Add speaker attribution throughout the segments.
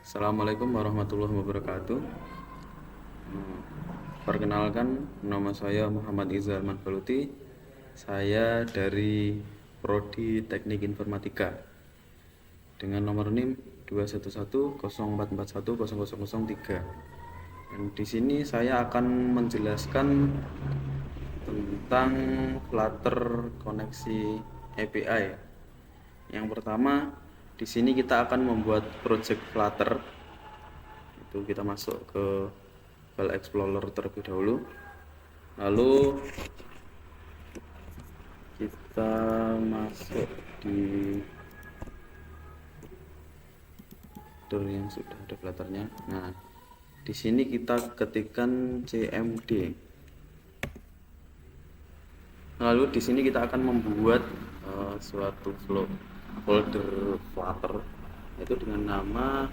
Speaker 1: Assalamualaikum warahmatullahi wabarakatuh. Perkenalkan, nama saya Muhammad Izal Manfaluti. Saya dari Prodi Teknik Informatika dengan nomor NIM 21104410003. Dan di sini saya akan menjelaskan tentang Flutter koneksi API. Yang pertama, di sini kita akan membuat project Flutter. Itu kita masuk ke File Explorer terlebih dahulu. Lalu kita masuk di folder yang sudah ada Flutternya. Nah, di sini kita ketikkan cmd. Lalu di sini kita akan membuat suatu folder Flutter, yaitu dengan nama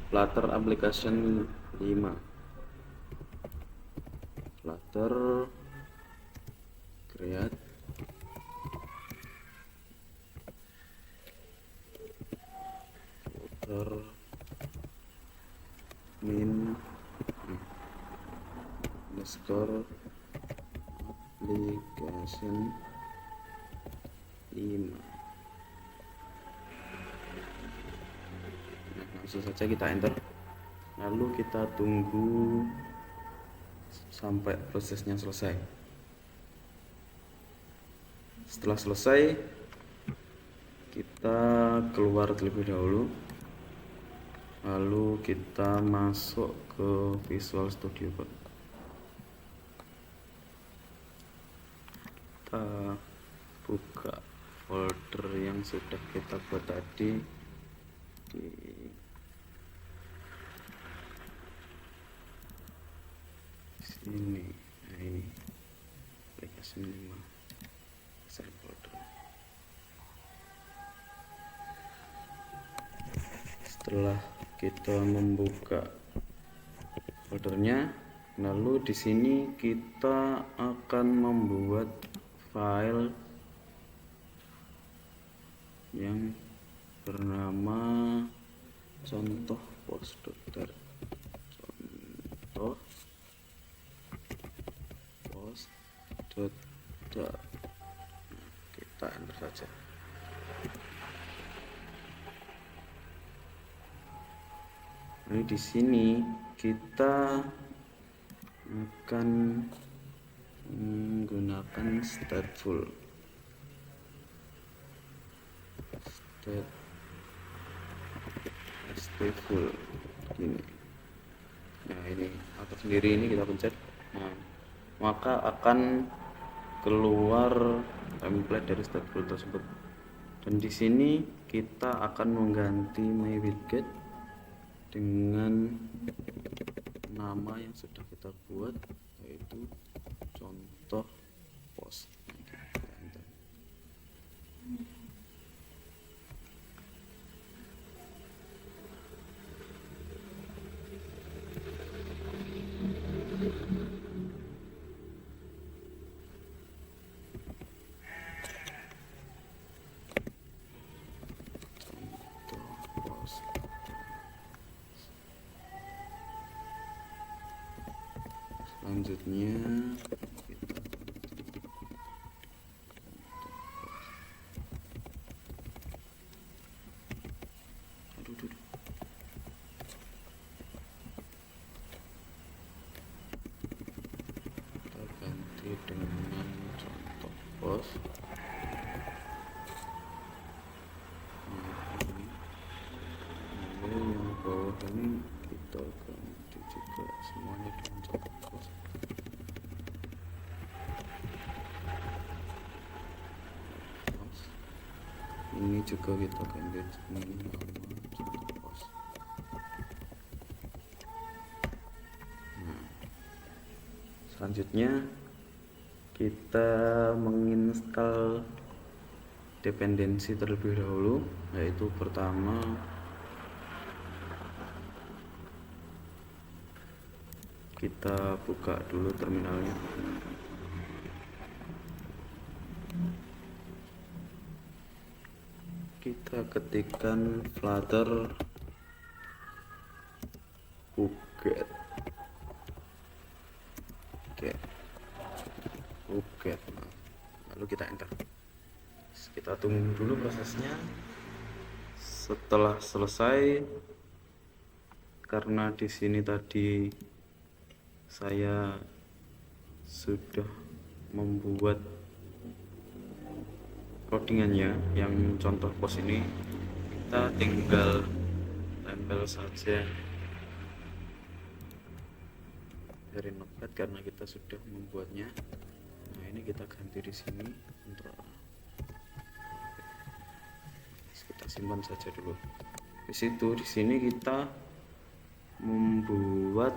Speaker 1: Flutter Application 5. Flutter create Flutter min underscore application 5. Nah, langsung saja kita enter, lalu kita tunggu sampai prosesnya selesai. Setelah selesai, kita keluar terlebih dahulu, lalu kita masuk ke Visual Studio Code. Kita buka folder yang sudah kita buat tadi di sini. Nah, ini aplikasi 5 share folder. Setelah kita membuka foldernya, lalu di sini kita akan membuat file yang bernama contoh post.dar. Contoh post.dar. Kita enter saja. Nah, di sini kita akan menggunakan stateful. Stateful ini. Nah, ini atau sendiri ini kita pencet. Nah, maka akan keluar template dari stateful tersebut. Dan di sini kita akan mengganti my_widget dengan nama yang sudah kita buat, yaitu contoh post. Selanjutnya kita ganti dengan contoh post. Lalu yang bawah ini kita ganti juga semuanya dengan contoh post. Ini juga kita ganti dengan nama contoh post. Nah, selanjutnya kita menginstal dependensi terlebih dahulu, yaitu pertama kita buka dulu terminalnya. Kita ketikkan flutter get get get. Lalu kita enter. Kita tunggu dulu prosesnya. Setelah selesai, karena di sini tadi saya sudah membuat codingannya yang contoh pos ini, kita tinggal tempel saja dari notepad karena kita sudah membuatnya. Nah, ini kita ganti di sini untuk kita simpan saja dulu. Di situ, di sini kita membuat,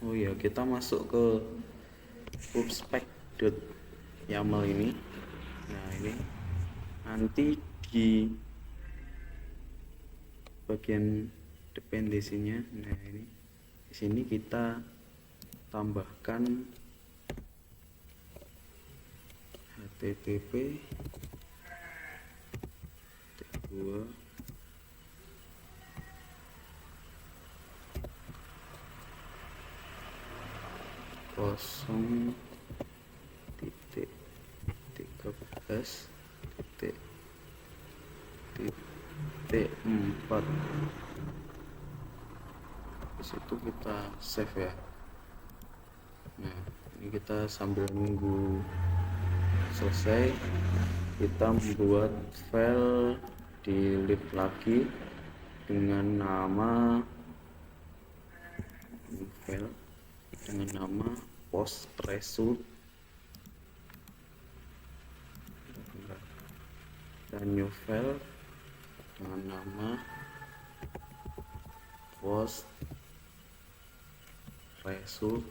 Speaker 1: oh ya, kita masuk ke pubspec.yaml ini. Nah, ini nanti di bagian dependensinya, nah ini di sini kita tambahkan http t2 kosong titik 13 titik 4. Di situ kita save ya. Nah, ini kita sambil nunggu selesai, kita membuat file di lib lagi dengan nama post result dan new file dengan nama post result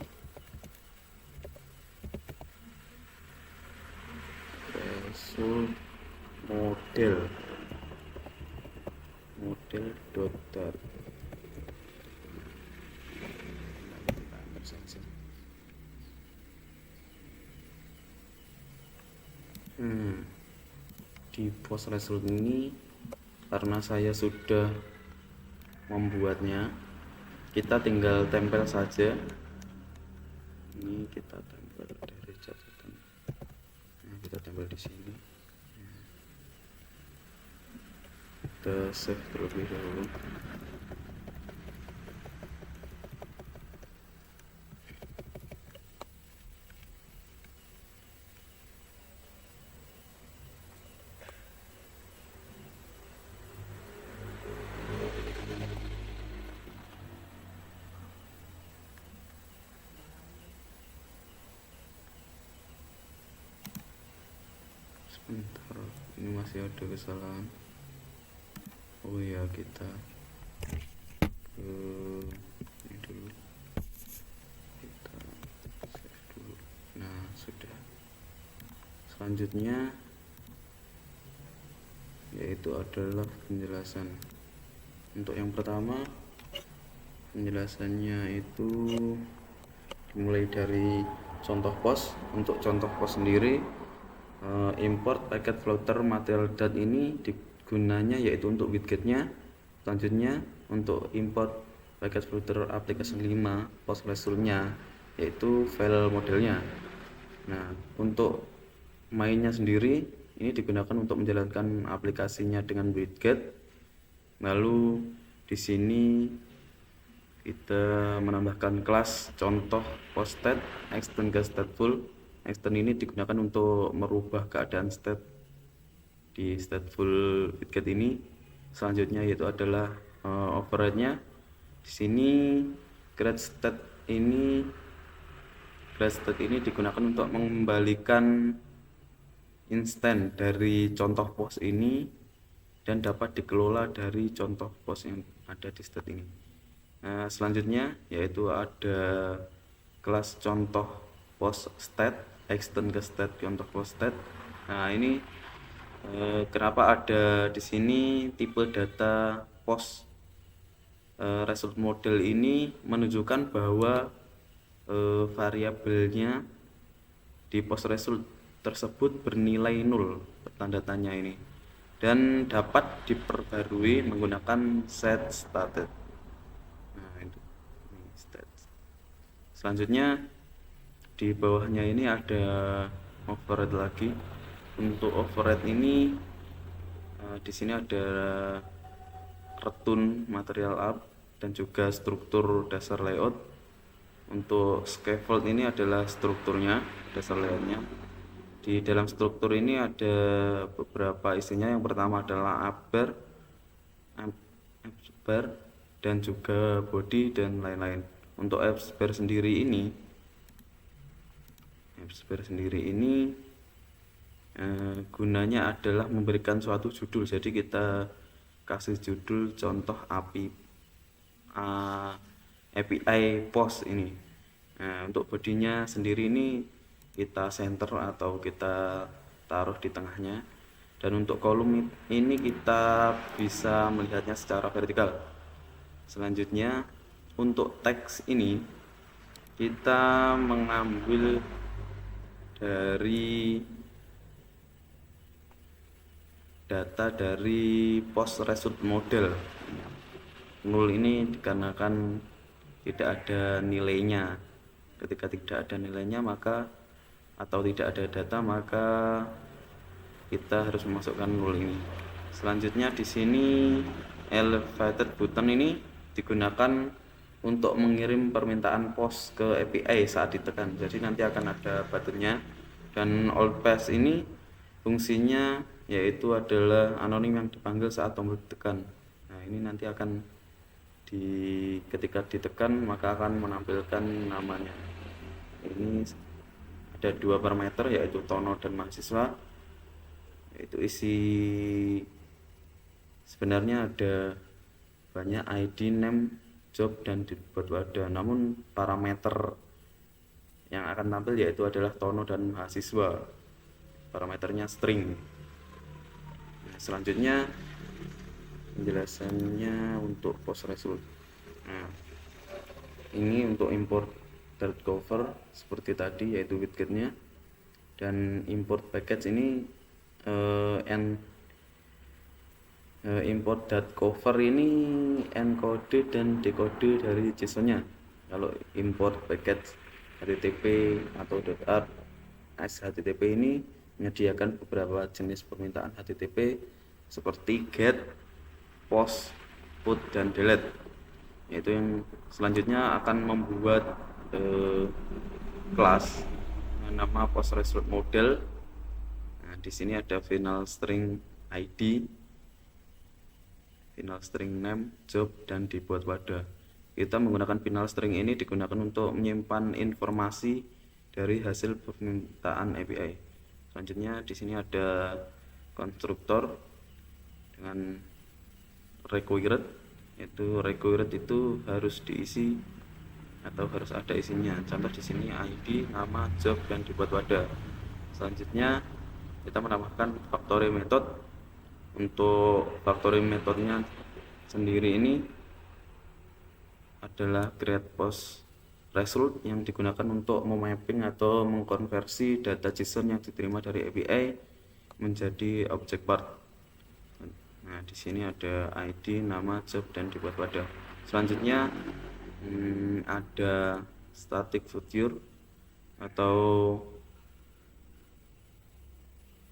Speaker 1: model.dart. Di post result ini, karena saya sudah membuatnya, kita tinggal tempel saja. Ini kita tempel dari catatan. Nah, kita tempel di sini. Kita save terlebih dahulu. Sebentar, ini masih ada kesalahan. Oh ya, kita ke ini dulu, kita save dulu. Nah, sudah. Selanjutnya yaitu adalah penjelasan. Untuk yang pertama, penjelasannya itu dimulai dari contoh pos. Untuk contoh pos sendiri, import paket floater material dat ini gunanya yaitu untuk widgetnya. Selanjutnya untuk import paket floater application 5 post resultnya yaitu file modelnya. Nah, untuk mainnya sendiri ini digunakan untuk menjalankan aplikasinya dengan widget. Lalu di sini kita menambahkan kelas contoh poststate extend ke stateful. Extend ini digunakan untuk merubah keadaan state di stateful widget ini. Selanjutnya yaitu adalah override-nya. Di sini create state ini digunakan untuk mengembalikan instan dari contoh post ini dan dapat dikelola dari contoh post yang ada di state ini. Nah, selanjutnya yaitu ada kelas contoh post state extend ke state contoh post state. Nah, ini kenapa ada di sini tipe data post result model ini menunjukkan bahwa variabelnya di post result tersebut bernilai 0, tanda tanya ini. dan dapat diperbarui menggunakan set started. Nah, itu ini stat. Selanjutnya di bawahnya ini ada override lagi. Untuk override ini di sini ada retun material up dan juga struktur dasar layout. Untuk scaffold ini adalah strukturnya, dasar layoutnya. Di dalam struktur ini ada beberapa isinya. Yang pertama adalah upper, bar, dan juga body dan lain-lain. Untuk bar sendiri ini gunanya adalah memberikan suatu judul. Jadi kita kasih judul contoh API post ini. Nah, untuk bodinya sendiri ini kita center atau kita taruh di tengahnya, dan untuk kolom ini kita bisa melihatnya secara vertikal. Selanjutnya untuk teks ini kita mengambil dari data dari post result model. Nul ini dikarenakan tidak ada nilainya. Ketika tidak ada nilainya maka atau tidak ada data, maka kita harus memasukkan nul ini. Selanjutnya di sini elevated button ini digunakan untuk mengirim permintaan post ke API saat ditekan. Jadi nanti akan ada buttonnya. Dan old pass ini fungsinya yaitu adalah anonim yang dipanggil saat tombol ditekan. Nah, ini nanti akan ketika ditekan maka akan menampilkan namanya. Ini ada 2 parameter yaitu tono dan mahasiswa. Itu isi sebenarnya ada banyak ID, name, job, dan dibuat wadah. Namun parameter yang akan tampil yaitu adalah tono dan mahasiswa. Parameternya string. Nah, selanjutnya penjelasannya untuk post result. Nah, ini untuk import third cover seperti tadi yaitu widgetnya, dan import package ini import cover ini encode dan decode dari JSON-nya. Kalau import package HTTP atau .art HTTP ini menyediakan beberapa jenis permintaan HTTP seperti get, post, put, dan delete. Yaitu yang selanjutnya akan membuat kelas dengan nama post result model. Nah, di sini ada final string ID, final string name, job, dan dibuat wadah. Kita menggunakan final string ini digunakan untuk menyimpan informasi dari hasil permintaan API. Selanjutnya di sini ada konstruktor dengan required, yaitu required itu harus diisi atau harus ada isinya. Contoh di sini ID, nama, job, dan dibuat wadah. Selanjutnya kita menambahkan factory method. Untuk factory methodnya sendiri ini adalah create post result yang digunakan untuk memapping atau mengkonversi data JSON yang diterima dari API menjadi objek part. Nah, di sini ada ID, nama, job, dan dibuat wadah. Selanjutnya ada static future atau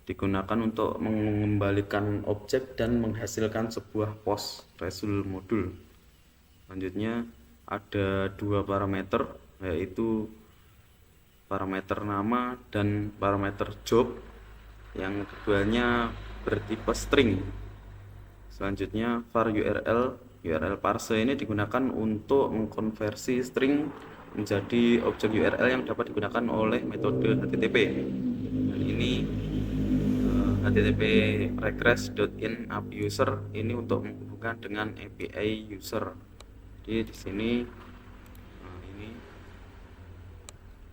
Speaker 1: digunakan untuk mengembalikan objek dan menghasilkan sebuah post result modul. Selanjutnya ada 2 parameter, yaitu parameter nama dan parameter job, yang keduanya bertipe string. Selanjutnya var URL parse ini digunakan untuk mengkonversi string menjadi objek URL yang dapat digunakan oleh metode HTTP. Dan ini HTTP request.in API user ini untuk menghubungkan dengan API user. Jadi di sini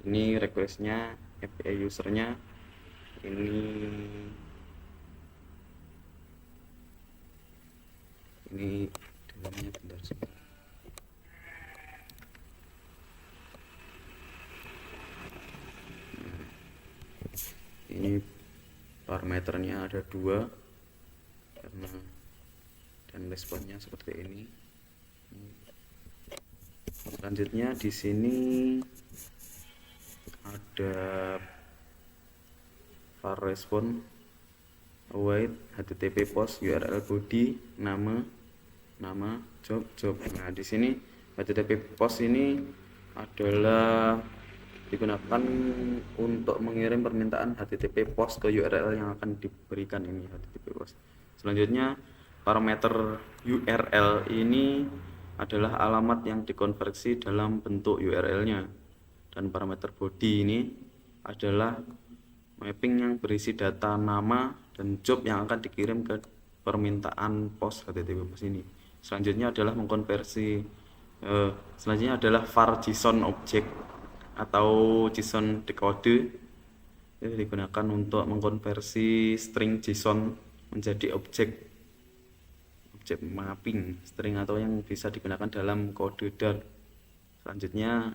Speaker 1: ini requestnya, API usernya ini dalamnya bentar sih. Ini parameternya ada 2, Nah, dan responnya seperti ini. Selanjutnya di sini ada var respon, await, http post, URL body, nama, job. Nah, di sini http post ini adalah digunakan untuk mengirim permintaan HTTP post ke URL yang akan diberikan ini HTTP post. Selanjutnya parameter URL ini adalah alamat yang dikonversi dalam bentuk URL-nya, dan parameter body ini adalah mapping yang berisi data nama dan job yang akan dikirim ke permintaan post HTTP post ini. Selanjutnya adalah var JSON object atau JSON decode. Ini digunakan untuk mengkonversi string JSON menjadi objek mapping string atau yang bisa digunakan dalam kode DAR. Selanjutnya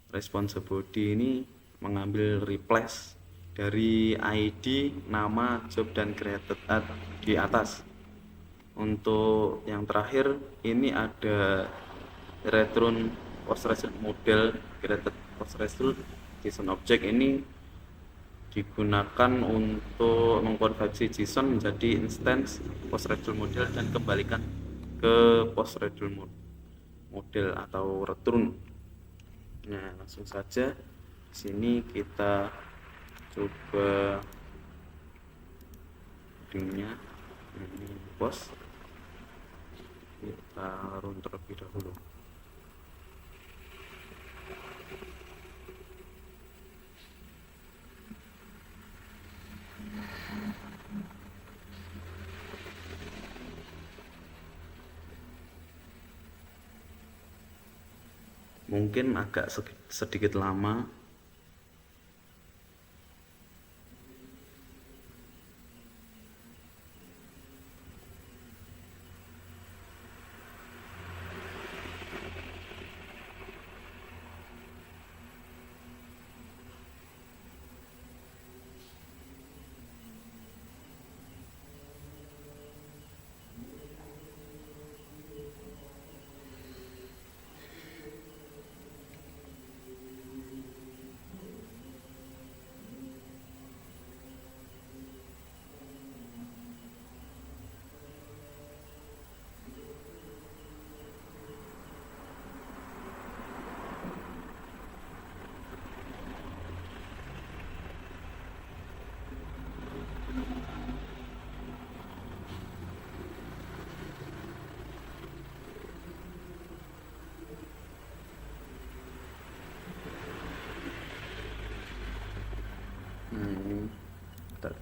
Speaker 1: response body ini mengambil replace dari ID, nama, job, dan created at di atas. Untuk yang terakhir ini ada return post-result model created post-result JSON object. Ini digunakan untuk mengkonversi JSON menjadi instance post-result model dan kembalikan ke post-result model atau return. Nah, langsung saja di sini kita coba codingnya. Ini post, kita run terlebih dahulu. Mungkin agak sedikit lama.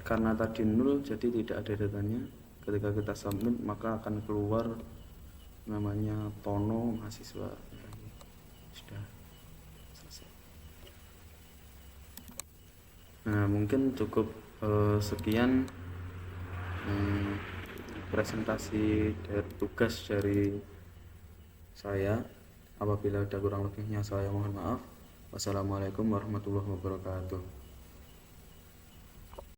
Speaker 1: Karena tadi 0 jadi tidak ada datanya. Ketika kita submit maka akan keluar namanya Tono mahasiswa. Sudah selesai. Nah, mungkin cukup sekian presentasi dari tugas dari saya. Apabila ada kurang lebihnya saya mohon maaf. Wassalamualaikum warahmatullahi wabarakatuh.